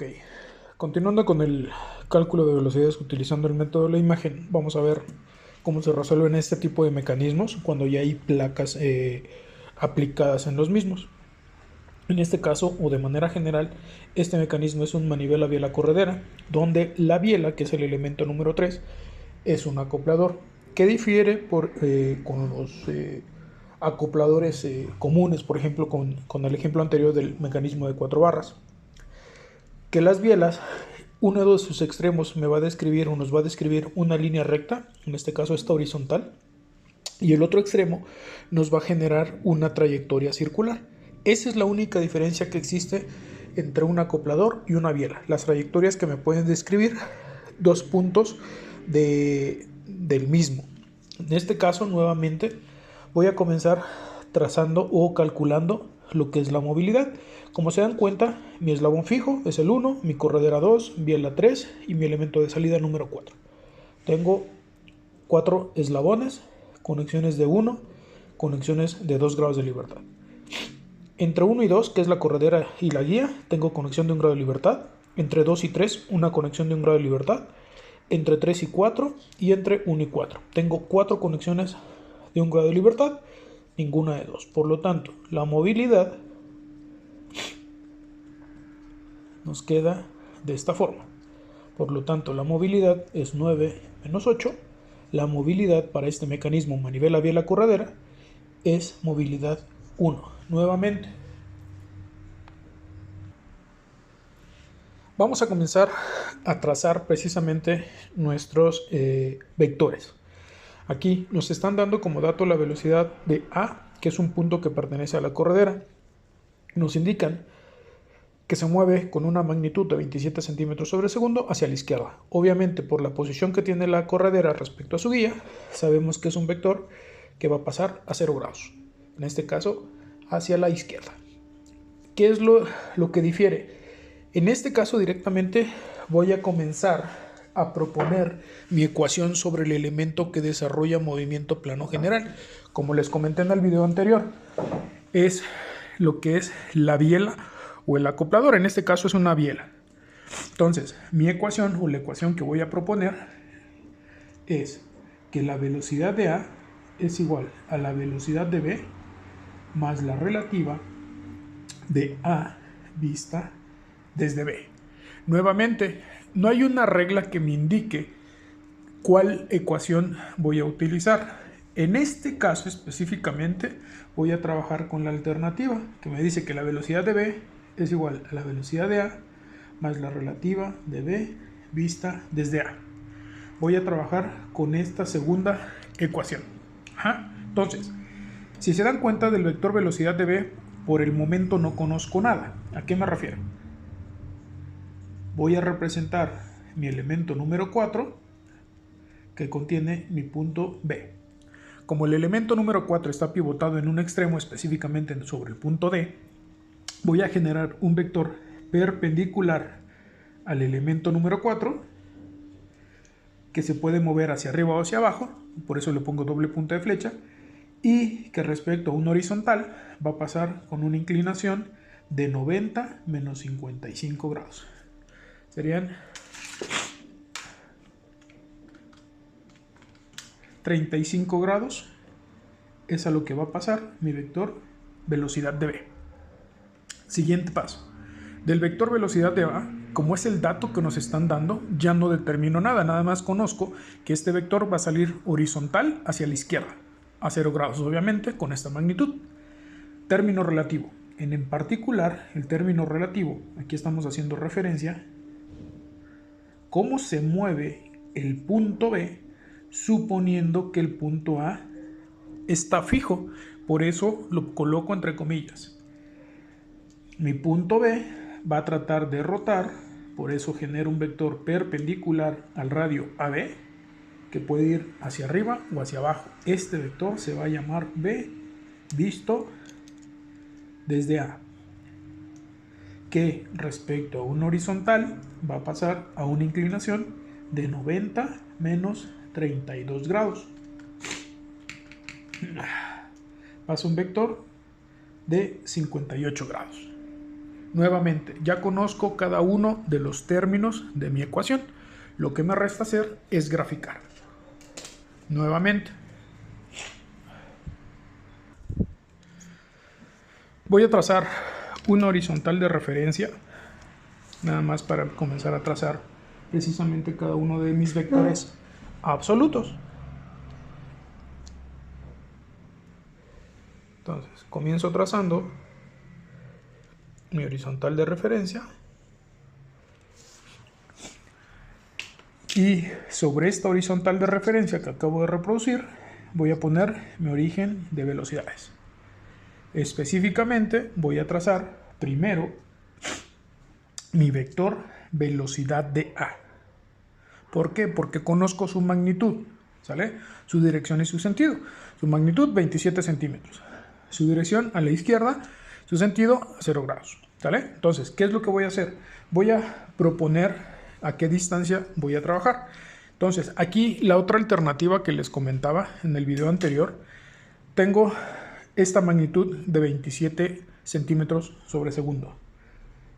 Ok, continuando con el cálculo de velocidades utilizando el método de la imagen, vamos a ver cómo se resuelven este tipo de mecanismos cuando ya hay placas aplicadas en los mismos. En este caso, o de manera general, este mecanismo es un manivela biela corredera, donde la biela, que es el elemento número 3, es un acoplador, que difiere con los acopladores comunes, por ejemplo, con el ejemplo anterior del mecanismo de 4 barras. Que las bielas, uno de sus extremos me va a describir o nos va a describir una línea recta, en este caso esta horizontal, y el otro extremo nos va a generar una trayectoria circular. Esa es la única diferencia que existe entre un acoplador y una biela. Las trayectorias que me pueden describir dos puntos del mismo. En este caso, nuevamente, voy a comenzar trazando o calculando lo que es la movilidad. Como se dan cuenta, mi eslabón fijo es el 1, mi corredera 2, biela 3 y mi elemento de salida número 4. Tengo 4 eslabones, conexiones de 1, conexiones de 2 grados de libertad. Entre 1 y 2, que es la corredera y la guía, tengo conexión de 1 grado de libertad. Entre 2 y 3, una conexión de 1 grado de libertad. Entre 3 y 4 y entre 1 y 4. Tengo 4 conexiones de 1 grado de libertad, ninguna de 2. Por lo tanto, la movilidad nos queda de esta forma. Por lo tanto, la movilidad es 9 menos 8. La movilidad para este mecanismo manivela biela corredera es movilidad 1. Nuevamente, vamos a comenzar a trazar precisamente nuestros vectores. Aquí nos están dando como dato la velocidad de A, que es un punto que pertenece a la corredera. Nos indican que se mueve con una magnitud de 27 centímetros sobre segundo hacia la izquierda. Obviamente, por la posición que tiene la corredera respecto a su guía, sabemos que es un vector que va a pasar a 0 grados. En este caso, hacia la izquierda. ¿Qué es lo que difiere? En este caso, directamente voy a comenzar a proponer mi ecuación sobre el elemento que desarrolla movimiento plano general. Como les comenté en el video anterior, es lo que es la biela o el acoplador. En este caso es una biela. Entonces, mi ecuación o la ecuación que voy a proponer es que la velocidad de A es igual a la velocidad de B más la relativa de A vista desde B. Nuevamente, no hay una regla que me indique cuál ecuación voy a utilizar. En este caso específicamente voy a trabajar con la alternativa que me dice que la velocidad de B es igual a la velocidad de A más la relativa de B vista desde A. Voy a trabajar con esta segunda ecuación. Entonces, si se dan cuenta del vector velocidad de B, por el momento no conozco nada. ¿A qué me refiero? Voy a representar mi elemento número 4 que contiene mi punto B. Como el elemento número 4 está pivotado en un extremo, específicamente sobre el punto D, voy a generar un vector perpendicular al elemento número 4 que se puede mover hacia arriba o hacia abajo, por eso le pongo doble punta de flecha, y que respecto a un horizontal va a pasar con una inclinación de 90 menos 55 grados. Serían 35 grados, es a lo que va a pasar mi vector velocidad de B. Siguiente paso. Del vector velocidad de A, como es el dato que nos están dando, ya no determino nada más conozco que este vector va a salir horizontal hacia la izquierda, a 0 grados obviamente, con esta magnitud. Término relativo. En particular, el término relativo, aquí estamos haciendo referencia, cómo se mueve el punto B suponiendo que el punto A está fijo, por eso lo coloco entre comillas. Mi punto B va a tratar de rotar, por eso genero un vector perpendicular al radio AB, que puede ir hacia arriba o hacia abajo. Este vector se va a llamar B visto desde A, que respecto a un horizontal va a pasar a una inclinación de 90 menos 32 grados. Pasa un vector de 58 grados. Nuevamente, ya conozco cada uno de los términos de mi ecuación. Lo que me resta hacer es graficar. Nuevamente, voy a trazar una horizontal de referencia, nada más para comenzar a trazar precisamente cada uno de mis vectores absolutos. Entonces, comienzo trazando mi horizontal de referencia y sobre esta horizontal de referencia que acabo de reproducir voy a poner mi origen de velocidades. Específicamente voy a trazar primero mi vector velocidad de A. ¿Por qué? Porque conozco su magnitud, ¿sale? Su dirección y su sentido. Su magnitud 27 centímetros. Su dirección a la izquierda, su sentido a 0 grados, ¿sale? Entonces, ¿qué es lo que voy a hacer? Voy a proponer a qué distancia voy a trabajar. Entonces, aquí la otra alternativa que les comentaba en el video anterior, tengo esta magnitud de 27 centímetros sobre segundo.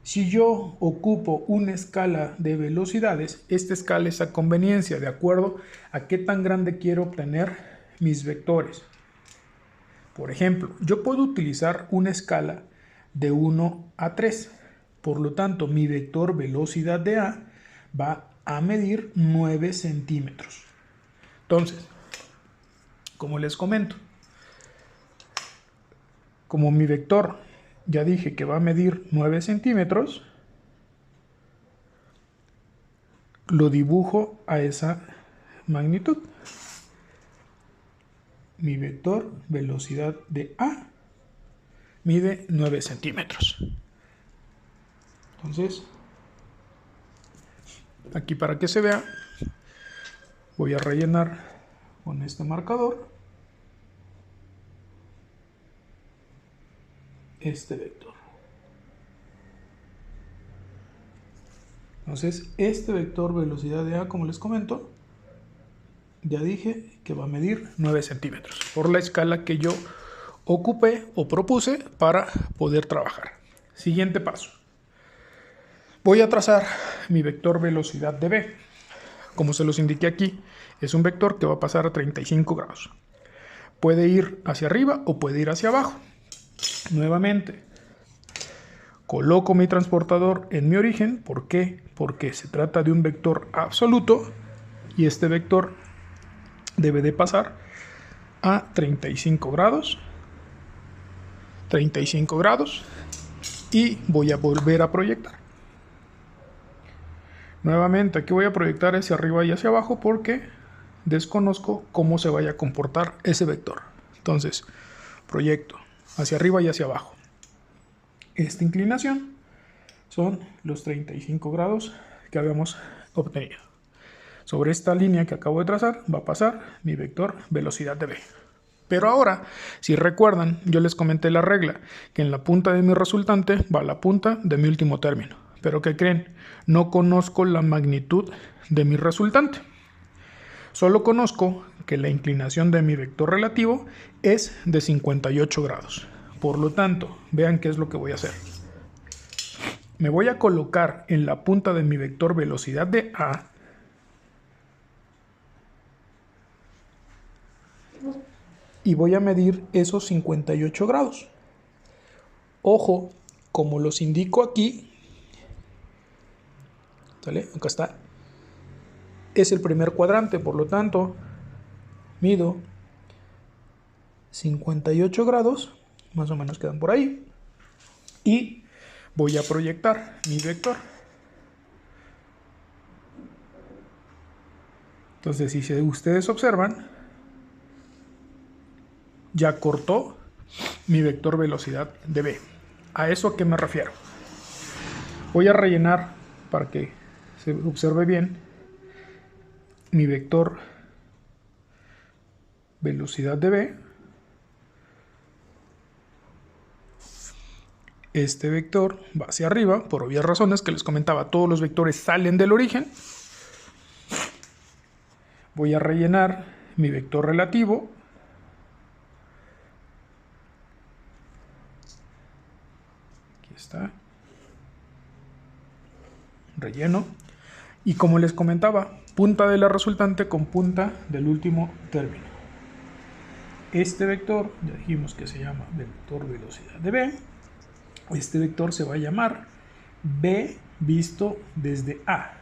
Si yo ocupo una escala de velocidades, esta escala es a conveniencia, de acuerdo a qué tan grande quiero obtener mis vectores. Por ejemplo, yo puedo utilizar una escala de 1 a 3. Por lo tanto, mi vector velocidad de A va a medir 9 centímetros. Entonces, como les comento, como mi vector ya dije que va a medir 9 centímetros, lo dibujo a esa magnitud. Mi vector velocidad de A mide 9 centímetros. Entonces, aquí para que se vea, voy a rellenar con este marcador este vector. Entonces, este vector velocidad de A, como les comento, ya dije que va a medir 9 centímetros por la escala que yo ocupé o propuse para poder trabajar. Siguiente paso. Voy a trazar mi vector velocidad de B. Como se los indiqué aquí, es un vector que va a pasar a 35 grados. Puede ir hacia arriba o puede ir hacia abajo. Nuevamente, coloco mi transportador en mi origen. ¿Por qué? Porque se trata de un vector absoluto y este vector debe de pasar a 35 grados. 35 grados y voy a volver a proyectar. Nuevamente aquí voy a proyectar hacia arriba y hacia abajo porque desconozco cómo se vaya a comportar ese vector. Entonces, proyecto hacia arriba y hacia abajo. Esta inclinación son los 35 grados que habíamos obtenido. Sobre esta línea que acabo de trazar va a pasar mi vector velocidad de B. Pero ahora, si recuerdan, yo les comenté la regla, que en la punta de mi resultante va la punta de mi último término. Pero ¿qué creen? No conozco la magnitud de mi resultante. Solo conozco que la inclinación de mi vector relativo es de 58 grados. Por lo tanto, vean qué es lo que voy a hacer. Me voy a colocar en la punta de mi vector velocidad de A y voy a medir esos 58 grados. Ojo, como los indico aquí, ¿sale? Acá está. Es el primer cuadrante, por lo tanto, mido 58 grados, más o menos quedan por ahí, y voy a proyectar mi vector. Entonces, si ustedes observan, ya cortó mi vector velocidad de B. ¿A eso a qué me refiero? Voy a rellenar para que se observe bien mi vector velocidad de B. Este vector va hacia arriba, por obvias razones que les comentaba, todos los vectores salen del origen. Voy a rellenar mi vector relativo. Aquí está. relleno. Y como les comentaba, punta de la resultante con punta del último término. Este vector, ya dijimos que se llama vector velocidad de B. Este vector se va a llamar B visto desde A,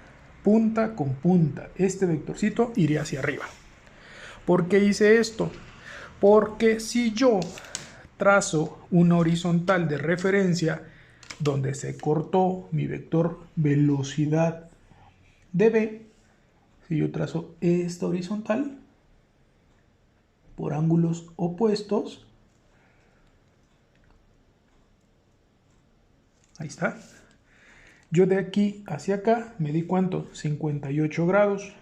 punta con punta. Este vectorcito iría hacia arriba. ¿Por qué hice esto? Porque si yo trazo una horizontal de referencia donde se cortó mi vector velocidad de B, si yo trazo esta horizontal por ángulos opuestos, ahí está, yo de aquí hacia acá me di ¿cuánto? 58 grados,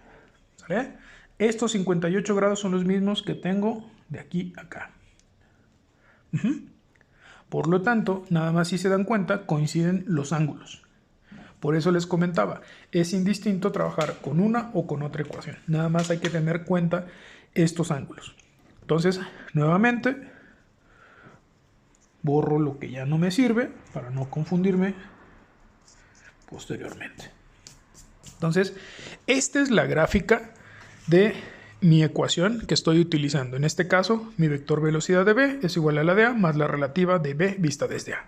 ¿sale? Estos 58 grados son los mismos que tengo de aquí a acá. Por lo tanto, nada más si se dan cuenta, coinciden los ángulos. Por eso les comentaba, es indistinto trabajar con una o con otra ecuación. Nada más hay que tener en cuenta estos ángulos. Entonces, nuevamente, borro lo que ya no me sirve para no confundirme posteriormente. Entonces, esta es la gráfica de mi ecuación que estoy utilizando. En este caso, mi vector velocidad de B es igual a la de A más la relativa de B vista desde A.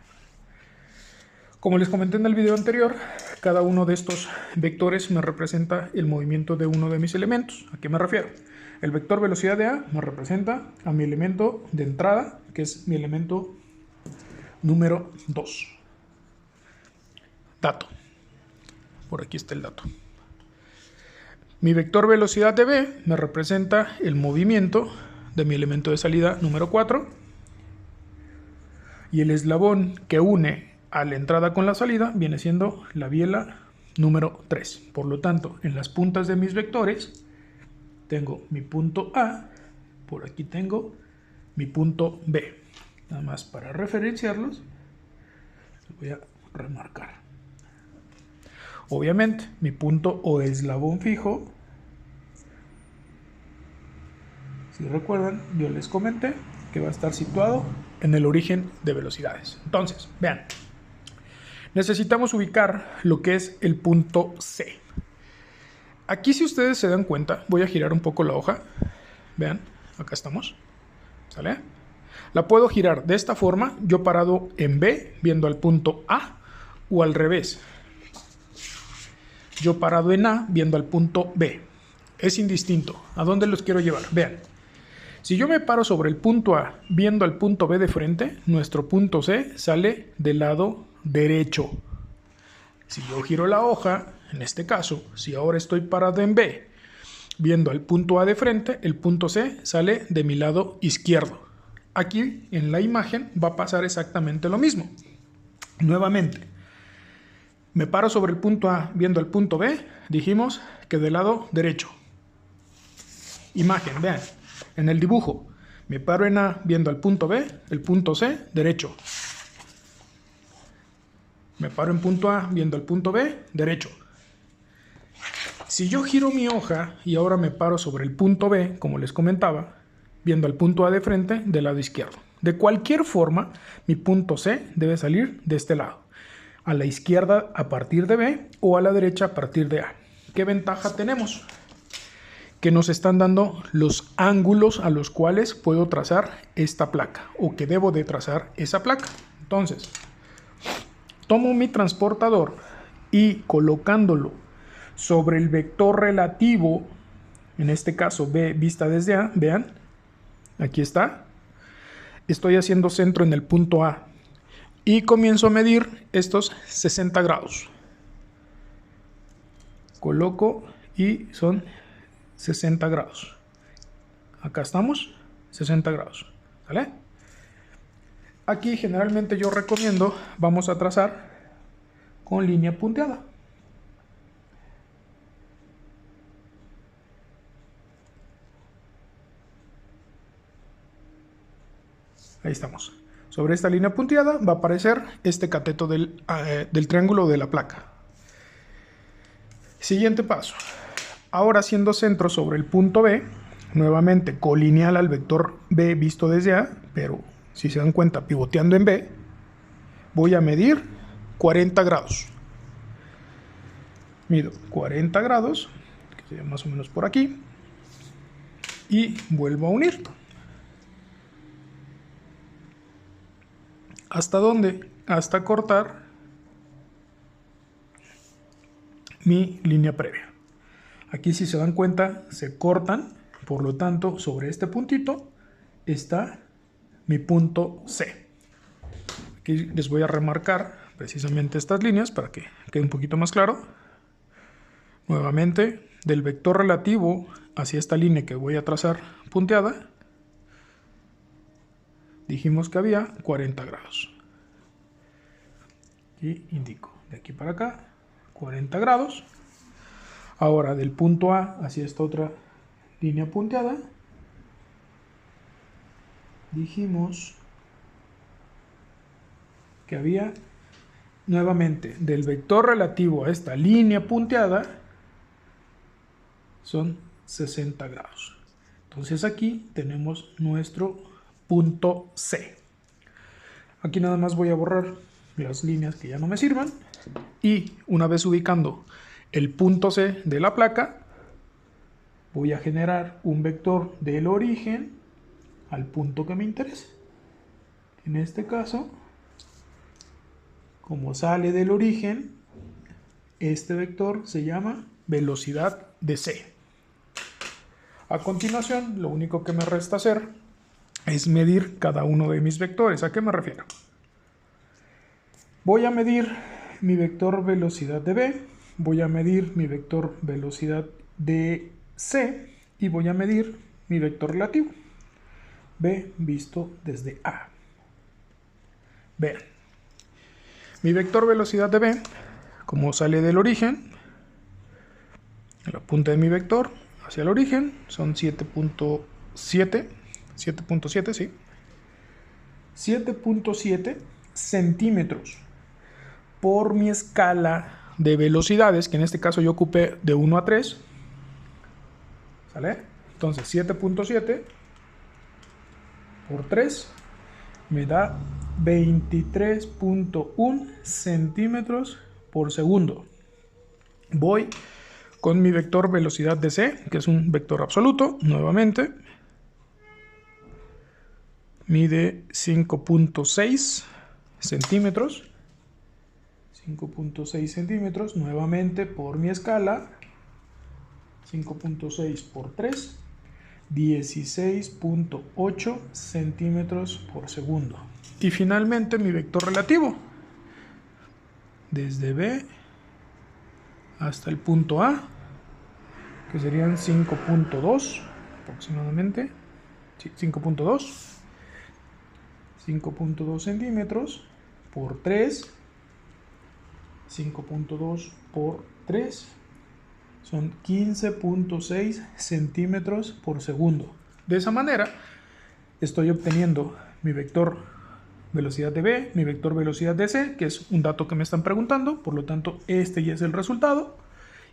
Como les comenté en el video anterior, cada uno de estos vectores me representa el movimiento de uno de mis elementos. ¿A qué me refiero? El vector velocidad de A me representa a mi elemento de entrada, que es mi elemento número 2. Dato. Por aquí está el dato. Mi vector velocidad de B me representa el movimiento de mi elemento de salida número 4. Y el eslabón que une a la entrada con la salida viene siendo la biela número 3. Por lo tanto, en las puntas de mis vectores tengo mi punto A, por aquí tengo mi punto B. Nada más para referenciarlos, los voy a remarcar. Obviamente, mi punto o eslabón fijo, si recuerdan, yo les comenté que va a estar situado en el origen de velocidades. Entonces, vean, necesitamos ubicar lo que es el punto C. Aquí, si ustedes se dan cuenta, voy a girar un poco la hoja. Vean, acá estamos. ¿Sale? La puedo girar de esta forma, yo parado en B, viendo al punto A, o al revés. Yo parado en A, viendo al punto B. Es indistinto. ¿A dónde los quiero llevar? Vean. Si yo me paro sobre el punto A, viendo al punto B de frente, nuestro punto C sale del lado derecho. Si yo giro la hoja, en este caso, si ahora estoy parado en B, viendo al punto A de frente, el punto C sale de mi lado izquierdo. Aquí, en la imagen, va a pasar exactamente lo mismo. Nuevamente, me paro sobre el punto A viendo el punto B, dijimos que del lado derecho. Imagen, vean, en el dibujo, me paro en A viendo al punto B, el punto C, derecho. Me paro en punto A viendo el punto B, derecho. Si yo giro mi hoja y ahora me paro sobre el punto B, como les comentaba, viendo al punto A de frente, del lado izquierdo. De cualquier forma, mi punto C debe salir de este lado. A la izquierda a partir de B o a la derecha a partir de A. ¿Qué ventaja tenemos? Que nos están dando los ángulos a los cuales puedo trazar esta placa o que debo de trazar esa placa. Entonces, tomo mi transportador y colocándolo sobre el vector relativo, en este caso B vista desde A, vean, aquí está, estoy haciendo centro en el punto A. Y comienzo a medir estos 60 grados. Coloco y son 60 grados. Acá estamos, 60 grados. ¿Vale? Aquí generalmente yo recomiendo, vamos a trazar con línea punteada. Ahí estamos. Sobre esta línea punteada va a aparecer este cateto del triángulo de la placa. Siguiente paso. Ahora haciendo centro sobre el punto B, nuevamente colineal al vector B visto desde A, pero si se dan cuenta pivoteando en B, voy a medir 40 grados. Mido 40 grados, que sería más o menos por aquí, y vuelvo a unir. ¿Hasta dónde? Hasta cortar mi línea previa. Aquí, si se dan cuenta, se cortan, por lo tanto, sobre este puntito está mi punto C. Aquí les voy a remarcar precisamente estas líneas para que quede un poquito más claro. Nuevamente, del vector relativo hacia esta línea que voy a trazar punteada, dijimos que había 40 grados. Y indico de aquí para acá 40 grados. Ahora, del punto A hacia esta otra línea punteada, dijimos que había, nuevamente, del vector relativo a esta línea punteada, son 60 grados. Entonces aquí tenemos nuestro punto C. Aquí nada más voy a borrar las líneas que ya no me sirvan, y una vez ubicando el punto C de la placa, voy a generar un vector del origen al punto que me interese. En este caso, como sale del origen, este vector se llama velocidad de C. A continuación, lo único que me resta hacer es medir cada uno de mis vectores. ¿A qué me refiero? Voy a medir mi vector velocidad de B, voy a medir mi vector velocidad de C y voy a medir mi vector relativo, B visto desde A. Vean, mi vector velocidad de B, como sale del origen, la punta de mi vector hacia el origen son 7.7, sí, 7.7 centímetros por mi escala de velocidades, que en este caso yo ocupé de 1 a 3, ¿sale? Entonces 7.7 por 3 me da 23.1 centímetros por segundo. Voy con mi vector velocidad de C, que es un vector absoluto, nuevamente. Mide 5.6 centímetros. 5.6 centímetros, nuevamente por mi escala. 5.6 por 3. 16.8 centímetros por segundo. Y finalmente mi vector relativo, desde B hasta el punto A, que serían 5.2 aproximadamente, sí, 5.2 centímetros por 3, 5.2 por 3, son 15.6 centímetros por segundo. De esa manera estoy obteniendo mi vector velocidad de B, mi vector velocidad de C, que es un dato que me están preguntando, por lo tanto este ya es el resultado,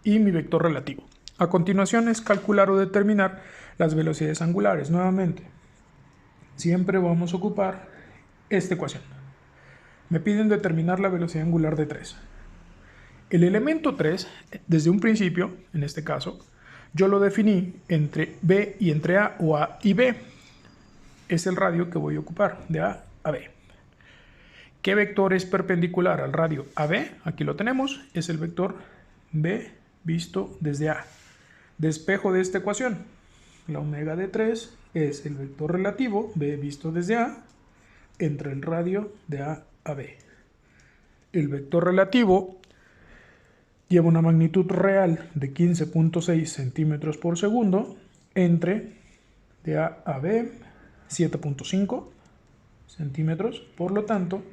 y mi vector relativo. A continuación es calcular o determinar las velocidades angulares. Nuevamente, siempre vamos a ocupar esta ecuación. Me piden determinar la velocidad angular de 3. El elemento 3, desde un principio, en este caso, yo lo definí entre B y entre A, o A y B. Es el radio que voy a ocupar, de A a B. ¿Qué vector es perpendicular al radio AB? Aquí lo tenemos, es el vector B visto desde A. Despejo de esta ecuación, la omega de 3 es el vector relativo, B visto desde A, entre el radio de A a B. El vector relativo lleva una magnitud real de 15.6 centímetros por segundo, entre de A a B 7.5 centímetros, por lo tanto,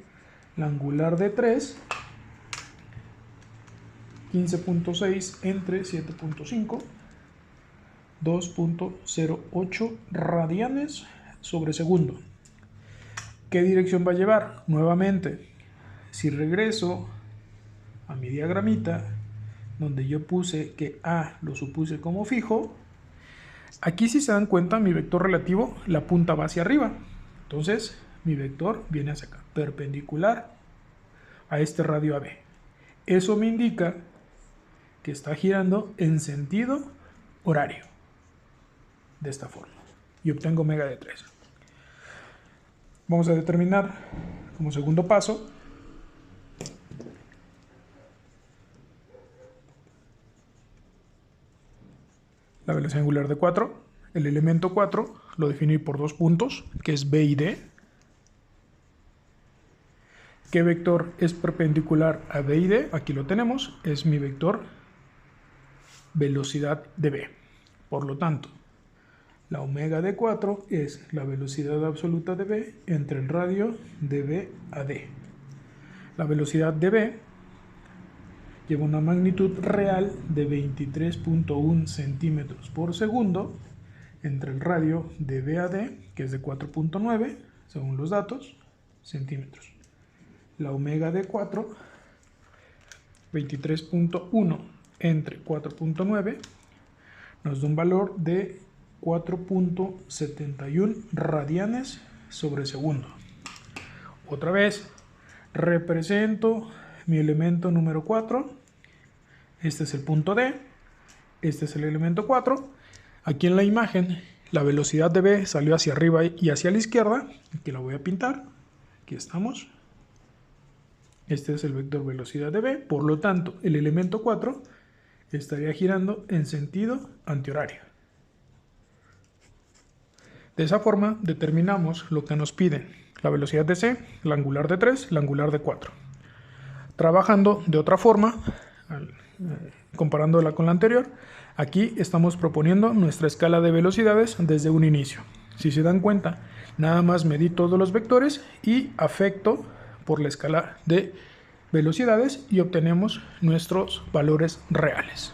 la angular de 3, 15.6 entre 7.5, 2.08 radianes sobre segundo. ¿Qué dirección va a llevar? Nuevamente, si regreso a mi diagramita, donde yo puse que A lo supuse como fijo, aquí, si se dan cuenta, mi vector relativo, la punta va hacia arriba. Entonces, mi vector viene hacia acá, perpendicular a este radio AB. Eso me indica que está girando en sentido horario, de esta forma, y obtengo omega de 3. Vamos a determinar como segundo paso la velocidad angular de 4. El elemento 4 lo definí por 2 puntos, que es B y D. ¿Qué vector es perpendicular a B y D? Aquí lo tenemos, es mi vector velocidad de B. Por lo tanto, la omega de 4 es la velocidad absoluta de B entre el radio de B a D. La velocidad de B lleva una magnitud real de 23.1 centímetros por segundo entre el radio de B a D, que es de 4.9, según los datos, centímetros. La omega de 4, 23.1 entre 4.9, nos da un valor de 4.71 radianes sobre segundo. Otra vez, represento mi elemento número 4. Este es el punto D. Este es el elemento 4. Aquí en la imagen, la velocidad de B salió hacia arriba y hacia la izquierda. Aquí la voy a pintar. Aquí estamos. Este es el vector velocidad de B. Por lo tanto, el elemento 4 estaría girando en sentido antihorario. De esa forma, determinamos lo que nos piden: la velocidad de C, la angular de 3, la angular de 4. Trabajando de otra forma, comparándola con la anterior, aquí estamos proponiendo nuestra escala de velocidades desde un inicio. Si se dan cuenta, nada más medí todos los vectores y afecto por la escala de velocidades y obtenemos nuestros valores reales.